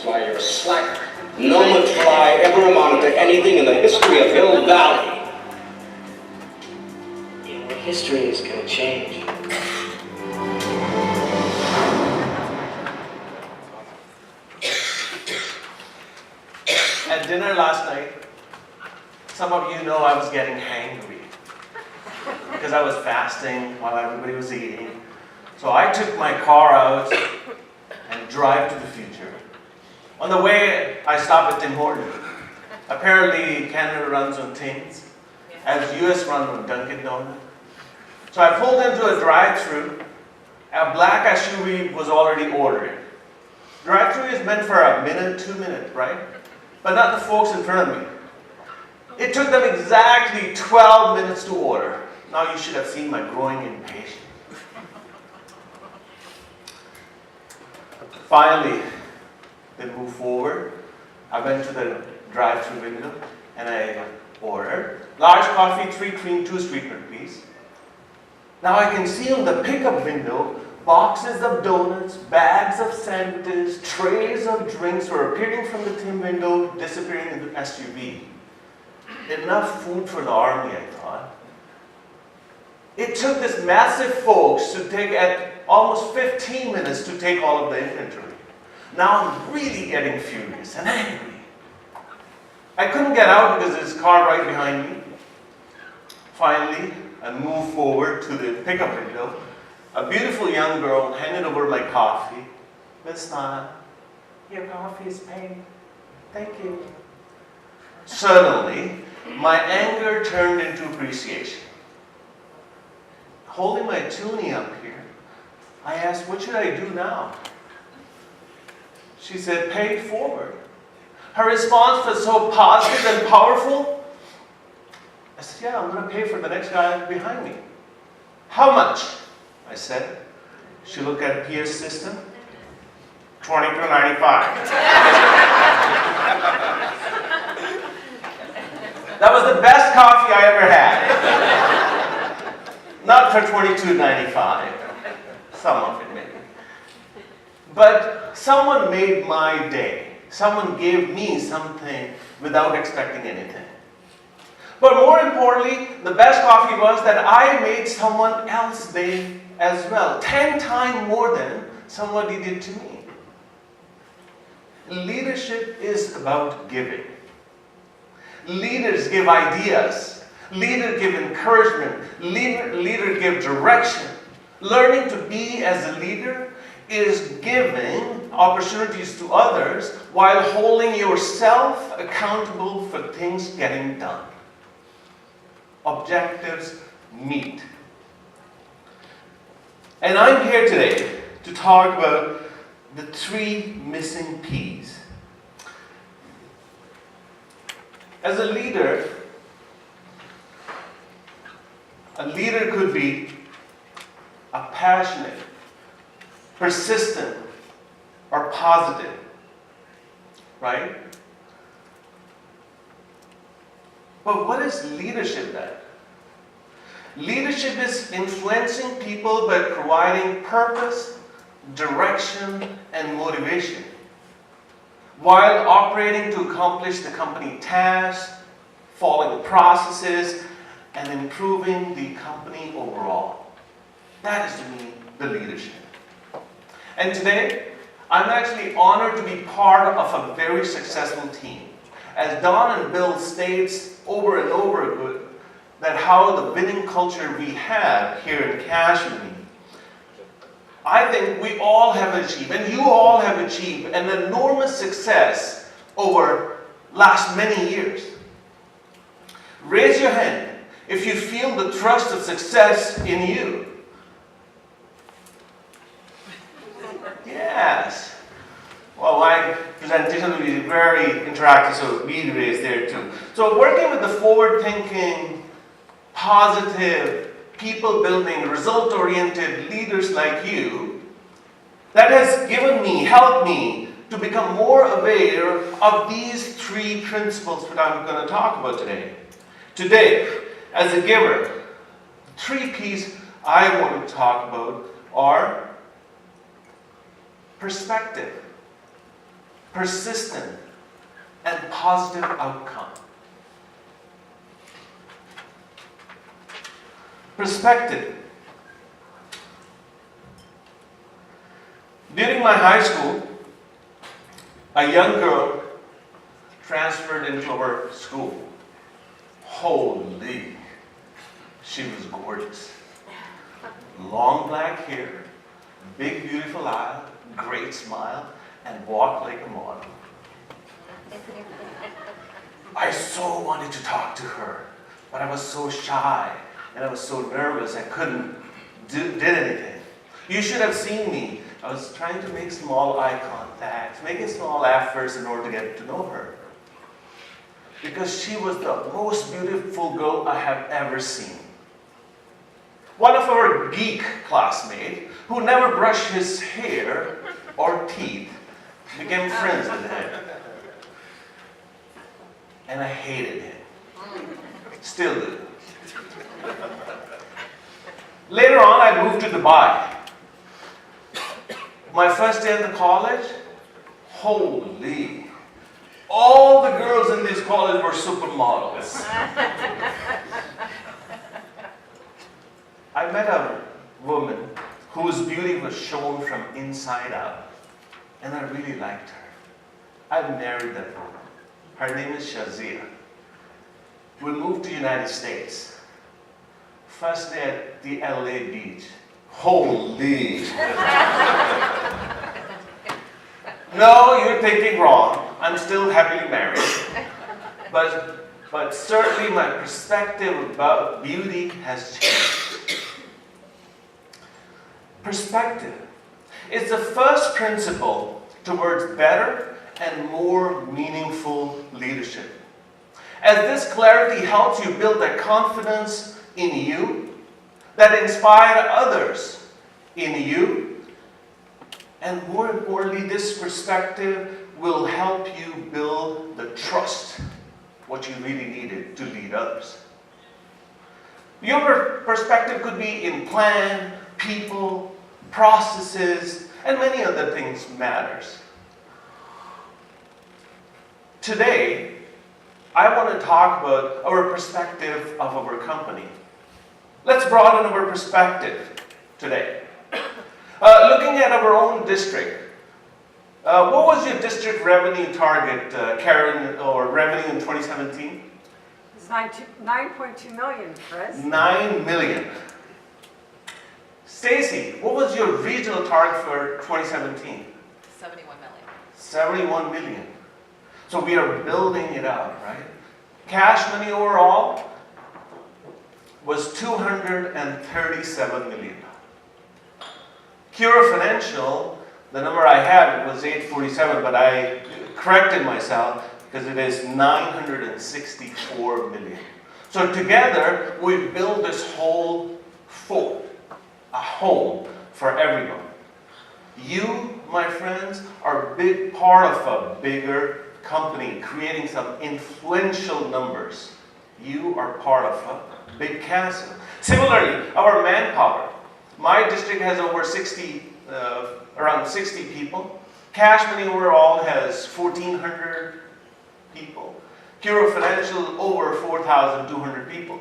Multiply, you're a slacker. No Multiply ever amounted to anything in the history of Hill Valley. Yeah, well, history is going to change. At dinner last night, some of you know I was getting hangry because I was fasting while everybody was eating. So I took my car out and drive to the future. On the way, I stopped at Tim Hortons. Apparently, Canada runs on Tim's, as US run on Dunkin' Donuts. So I pulled into a drive-thru. A black SUV was already ordered. Drive-thru is meant for a minute, 2 minutes, right? But not the folks in front of me. It took them exactly 12 minutes to order. Now you should have seen my growing impatience. Finally, they moved forward. I went to the drive-thru window and I ordered large coffee, 3 cream, 2 sweetener, please. Now I can see on the pickup window boxes of donuts, bags of sandwiches, trays of drinks were appearing from the Tim window, disappearing in the SUV. Enough food for the army, I thought. It took this massive folks to take at almost 15 minutes to take all of the inventory. Now I'm really getting furious and angry. I couldn't get out because there's a car right behind me. Finally, I moved forward to the pickup window. A beautiful young girl handed over my coffee. Miss Nana, your coffee is paid. Thank you. Suddenly, my anger turned into appreciation. Holding my toonie up here, I asked, what should I do now? She said, pay it forward. Her response was so positive and powerful. I said, yeah, I'm going to pay for the next guy behind me. How much? I said. She looked at a PS system. $22.95. That was the best coffee I ever had. Not for $22.95. Some of it maybe. But someone made my day. Someone gave me something without expecting anything. But more importantly, the best coffee was that I made someone else's day as well. 10 times more than somebody did to me. Leadership is about giving. Leaders give ideas. Leaders give encouragement. Leaders give direction. Learning to be as a leader is giving opportunities to others while holding yourself accountable for things getting done. Objectives meet. And I'm here today to talk about the 3 missing P's. As a leader could be a passionate, persistent, or positive, right? But what is leadership then? Leadership is influencing people by providing purpose, direction, and motivation, while operating to accomplish the company tasks, following processes, and improving the company overall. That is to me the leadership. And today, I'm actually honored to be part of a very successful team. As Don and Bill states over and over again, that how the winning culture we have here in Cashmere, I think we all have achieved, and you all have achieved, an enormous success over last many years. Raise your hand if you feel the thrust of success in you. Yes. Well, my presentation will be very interactive, so be raised there too. So working with the forward-thinking, positive, people-building, result-oriented leaders like you, that has helped me to become more aware of these 3 principles that I'm going to talk about today. Today, as a giver, 3 P's I want to talk about are perspective. persistent, and positive outcome. Perspective. During my high school, a young girl transferred into our school. Holy, she was gorgeous. Long black hair, big beautiful eye, great smile, and walked like a model. I so wanted to talk to her, but I was so shy and I was so nervous I couldn't did anything. You should have seen me. I was trying to make small eye contact, making small efforts in order to get to know her. Because she was the most beautiful girl I have ever seen. One of our geek classmates, who never brushed his hair or teeth, became friends with him. And I hated him. Still do. Later on, I moved to Dubai. My first day in the college, holy, all the girls in this college were supermodels. I met a woman whose beauty was shown from inside out, and I really liked her. I married that woman. Her name is Shazia. We moved to the United States. First day at the LA beach. Holy. No, you're thinking wrong. I'm still happily married. But certainly my perspective about beauty has changed. Perspective is the first principle towards better and more meaningful leadership. As this clarity helps you build that confidence in you, that inspire others in you, and more importantly, this perspective will help you build the trust, what you really needed to lead others. Your perspective could be in plan, people, processes, and many other things matters. Today, I want to talk about our perspective of our company. Let's broaden our perspective today. Looking at our own district, what was your district revenue target, Karen, or revenue in 2017? It's 9.2 million, Chris. 9 million. Stacy, what was your regional target for 2017? 71 million. 71 million. So we are building it out, right? Cash money overall was 237 million. Cura Financial, the number I had was 847, but I corrected myself because it is 964 million. So together, we build this whole fort, a home for everyone. You, my friends, are a big part of a bigger company, creating some influential numbers. You are part of a big castle. Similarly, our manpower. My district has over around 60 people. Cash money overall has 1,400 people. Cura Financial over 4,200 people.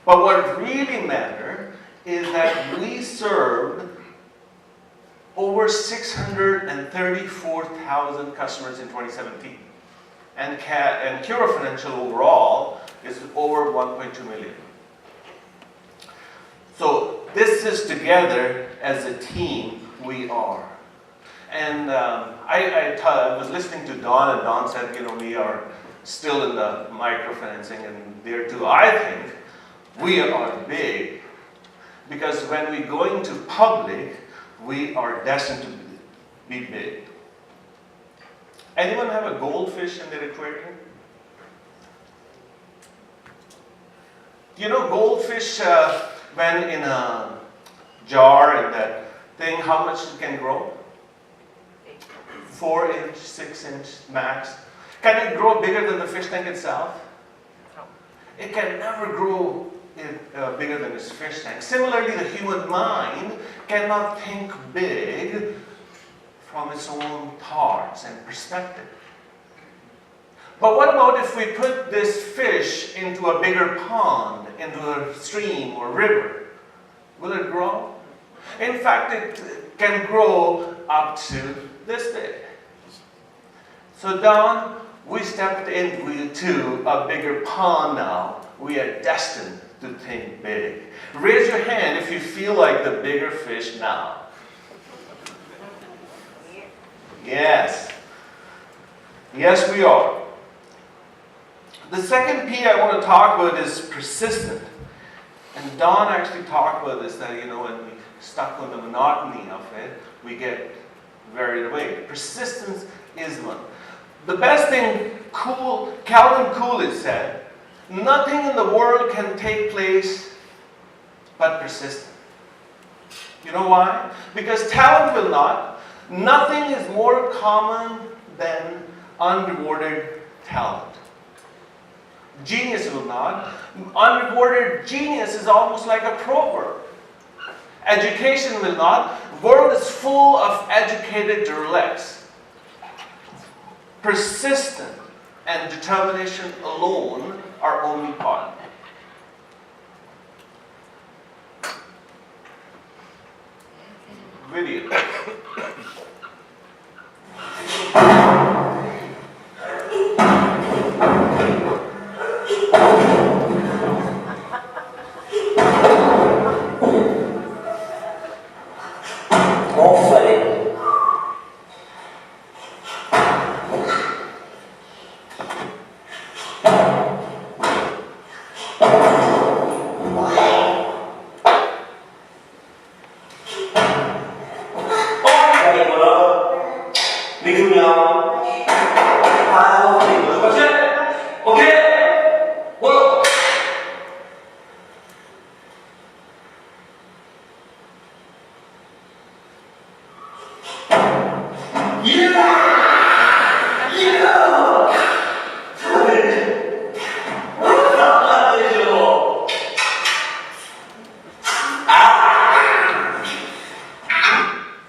But what really matters is that we served over 634,000 customers in 2017. And Cura Financial overall is over 1.2 million. So this is together as a team we are. And I was listening to Don, and Don said, we are still in the microfinancing and there too. I think we are big because when we go into public, we are destined to be big. Anyone have a goldfish in their aquarium? Do you know goldfish, when in a jar in that thing, how much it can grow? 4 inch, 6 inch max. Can it grow bigger than the fish tank itself? No. It can never grow bigger than its fish tank. Similarly, the human mind cannot think big from its own thoughts and perspective. But what about if we put this fish into a bigger pond, into a stream or river? Will it grow? In fact, it can grow up to this big. So Don, we stepped into a bigger pond now. We are destined to think big. Raise your hand if you feel like the bigger fish now. Yes. Yes, we are. The second P I want to talk about is persistent. And Don actually talked about this, that, when we stuck with the monotony of it, we get carried away. Persistence is one. The best thing Calvin Coolidge said, nothing in the world can take place but persistence. You know why? Because talent will not. Nothing is more common than unrewarded talent. Genius will not. Unrewarded genius is almost like a proverb. Education will not. The world is full of educated derelicts. Persistence and determination alone are only part. Video.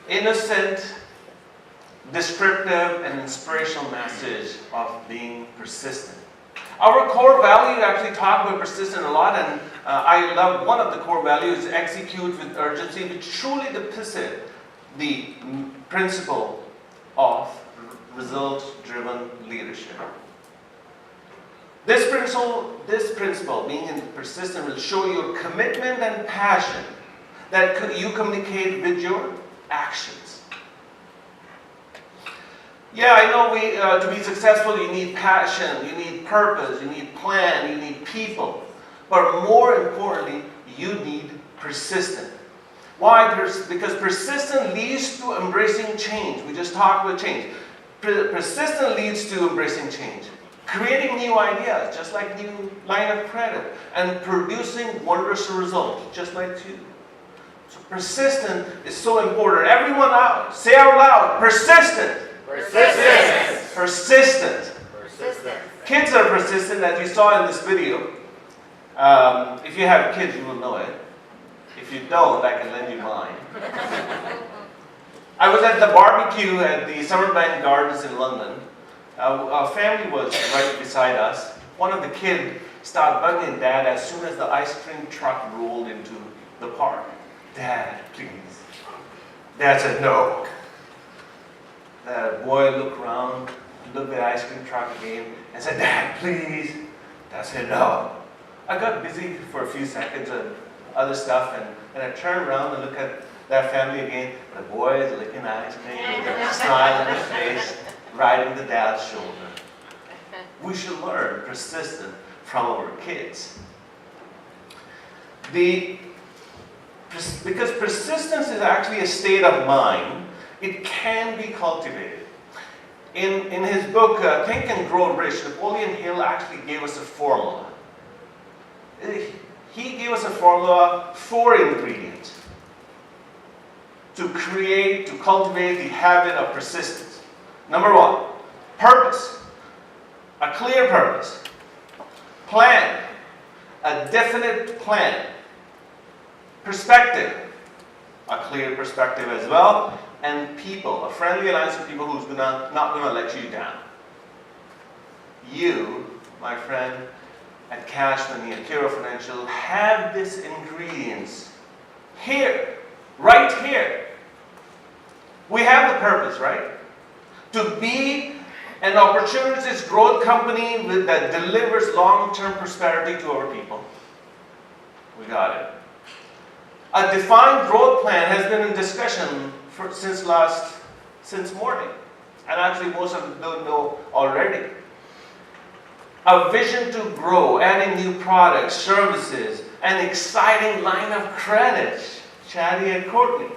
Innocent, descriptive, and inspirational message of being persistent. Our core value actually talk about persistent a lot, and I love one of the core values, execute with urgency, which truly depicts the principle of results-driven leadership. This principle, being persistent, will show your commitment and passion that you communicate with your actions. Yeah, I know to be successful, you need passion, you need purpose, you need plan, you need people. But more importantly, you need persistence. Why? Because persistence leads to embracing change. We just talked about change. Persistence leads to embracing change. Creating new ideas, just like new line of credit. And producing wondrous results, just like you. So persistent is so important. Everyone out, say out loud, persistent. Persistent. Persistent. Persistent. Kids are persistent, as you saw in this video. If you have kids, you will know it. If you don't, I can lend you mine. I was at the barbecue at the Summerbank Gardens in London. A family was right beside us. One of the kids started bugging Dad as soon as the ice cream truck rolled into the park. Dad, please. Dad said no. The boy looked around, looked at the ice cream truck again, and said, Dad, please. Dad said no. I got busy for a few seconds and other stuff, and I turned around and looked at that family again. The boy is licking ice cream with a smile on his face, riding the dad's shoulder. We should learn persistence from our kids. Because persistence is actually a state of mind, it can be cultivated. In his book, Think and Grow Rich, Napoleon Hill actually gave us a formula. He gave us a formula, 4 ingredients to cultivate the habit of persistence. Number 1, purpose, a clear purpose. Plan, a definite plan. Perspective, a clear perspective as well. and people, a friendly alliance of people who's not gonna let you down. You, my friend, at Cash Money, at Kiro Financial, have these ingredients here, right here. We have the purpose, right? To be an opportunities growth company that delivers long-term prosperity to our people. We got it. A defined growth plan has been in discussion since morning. And actually most of them don't know already. A vision to grow, adding new products, services, an exciting line of credit. Chaddy and Courtney.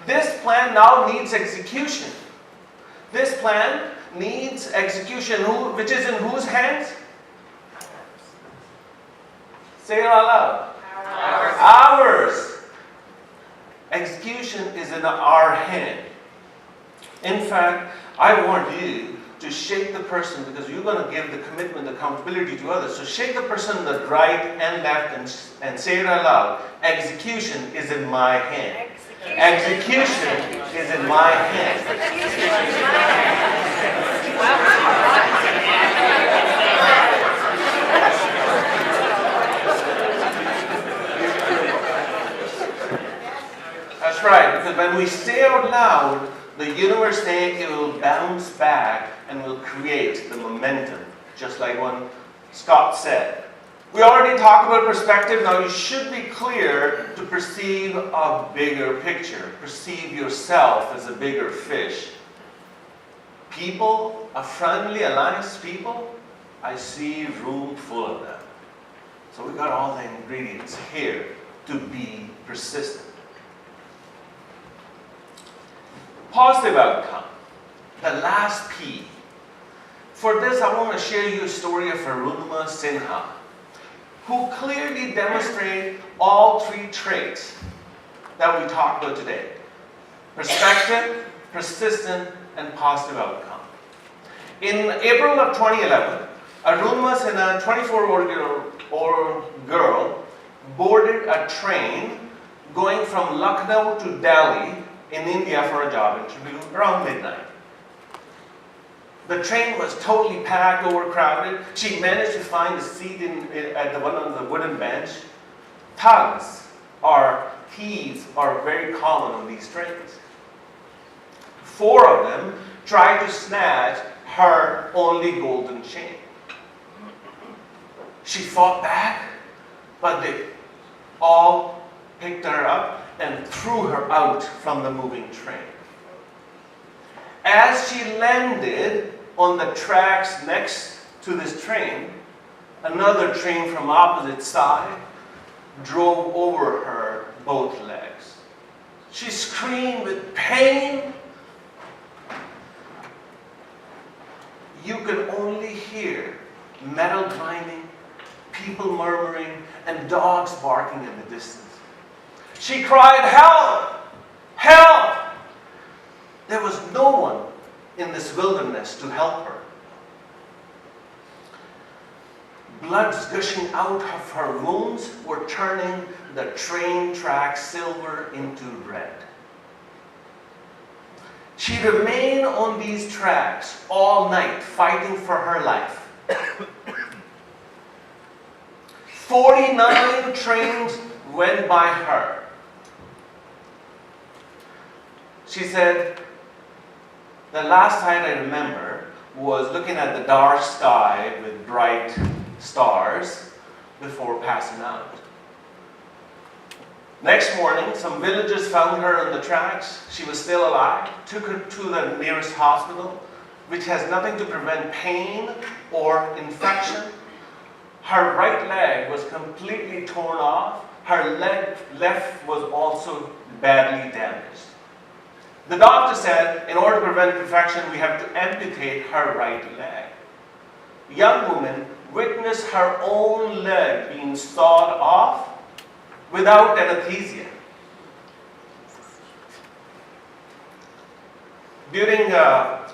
This plan now needs execution. This plan needs execution, which is in whose hands? Say it out loud. Ours. Execution is in our hand. In fact, I want you to shake the person, because you're going to give the commitment, accountability to others. So shake the person on the right and left and say it out loud. Execution is in my hand. Execution is in my hand. That's right, because when we say out loud, the universe saying it will bounce back and will create the momentum, just like when Scott said. We already talked about perspective. Now you should be clear to perceive a bigger picture. Perceive yourself as a bigger fish. People, a friendly alliance people, I see room full of them. So we got all the ingredients here to be persistent. Positive outcome. The last P. For this, I want to share you a story of Arunima Sinha, who clearly demonstrate all three traits that we talked about today. Perspective, persistent, and positive outcome. In April of 2011, Arunima Sinha, a 24-year-old girl, boarded a train going from Lucknow to Delhi in India for a job interview around midnight. The train was totally packed, overcrowded. She managed to find a seat at the one on the wooden bench. Thugs or thieves are very common on these trains. 4 of them tried to snatch her only golden chain. She fought back, but they all picked her up and threw her out from the moving train. As she landed on the tracks next to this train, another train from opposite side drove over her both legs. She screamed with pain. You could only hear metal grinding, people murmuring, and dogs barking in the distance. She cried, "Help! Help!" There was no one in this wilderness to help her. Bloods gushing out of her wounds were turning the train track silver into red. She remained on these tracks all night, fighting for her life. 49 trains went by her. She said, the last night I remember was looking at the dark sky with bright stars before passing out. Next morning, some villagers found her on the tracks. She was still alive, took her to the nearest hospital, which has nothing to prevent pain or infection. Her right leg was completely torn off. Her left was also badly damaged. The doctor said, in order to prevent infection, we have to amputate her right leg. The young woman witnessed her own leg being sawed off without anesthesia.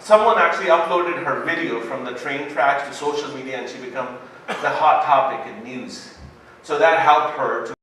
Someone actually uploaded her video from the train tracks to social media, and she became the hot topic in news. So that helped her to